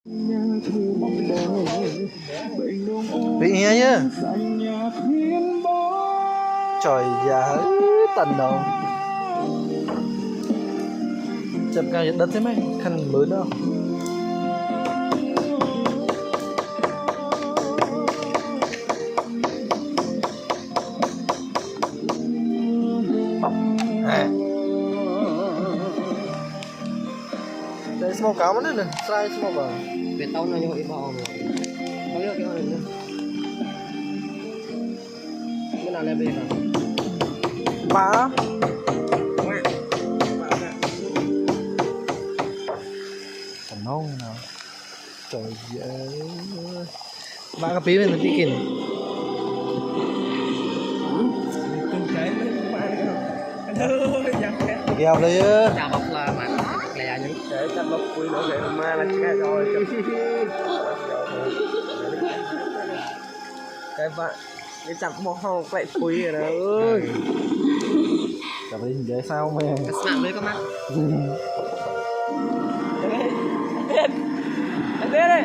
Vị nghe nhá. Trời già tần đâu. Chập cao đất thế mấy khăn mới đâu. Đây semua kamu nih, try semua bang. Betau na yung iba ako. Kaya kaya ano yun? Muna level ka. Ba. Còn nông nào. Trời ơi. Ba cái phí bên là tí kìn. Kèo đây á. Chào bọc là mà lẹ những để chăm bọc quy nữa để ma là cái rồi cái bạn cái chặt một hông quậy quy rồi đó ơi Chả thấy hình vậy sao mẹ. cái mạng đấy có mắt. anh thế đây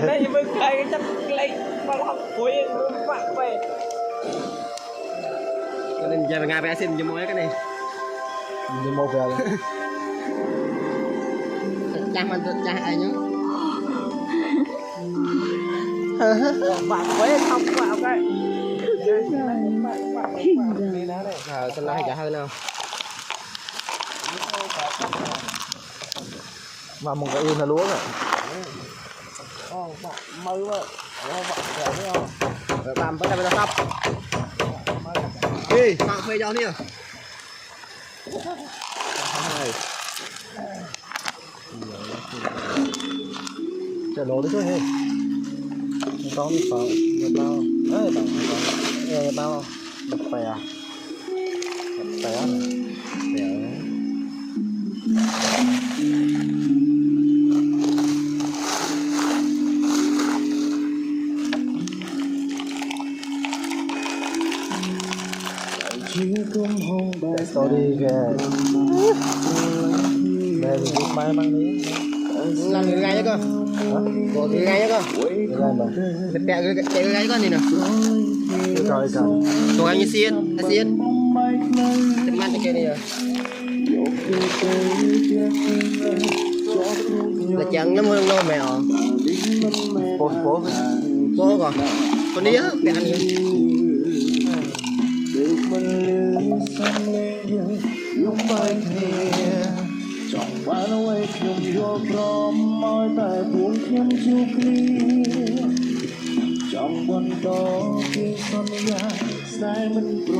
đây như bên cái chặt lấy bao hông quy bạn về Cho nên giờ ngày bé xin cho mỗi cái này. Đi mua về đây. Trang mình trang ai nhớ. bạn quế không vào cái Xin lỗi trả hơi nào. Mà một cái yên là lúa rồi. bạn mơ mà bạn kẹo đấy không Làm với đây bây giờ sắp. Đi, bạn phê cho đi à. Chả lố đấy thôi hề. Không có một phở, một bao. Ê, bảo một bao. Ê, bao. Một phè à? Một phè à? Phè à? Để story kìa. Đây mình cũng mai mang đi. Làm người gai chứ cơ. Có người gai chứ cơ. Người gai mà. Để bẹ người chạy người gai chứ cơ này nè. Rồi cả. Tụi anh như xiên, xiên. Tem ăn cái này rồi. Là chẳng lắm hơn đâu mèo. Phố với. Cô còn. Con đi á, bẹ ăn đi. Trong banเอาไว้คลุมโยพร้อมมอยแต่พวงเข็มชูคลีtrongบนโต๊ะที่สัญญาสายมันโปร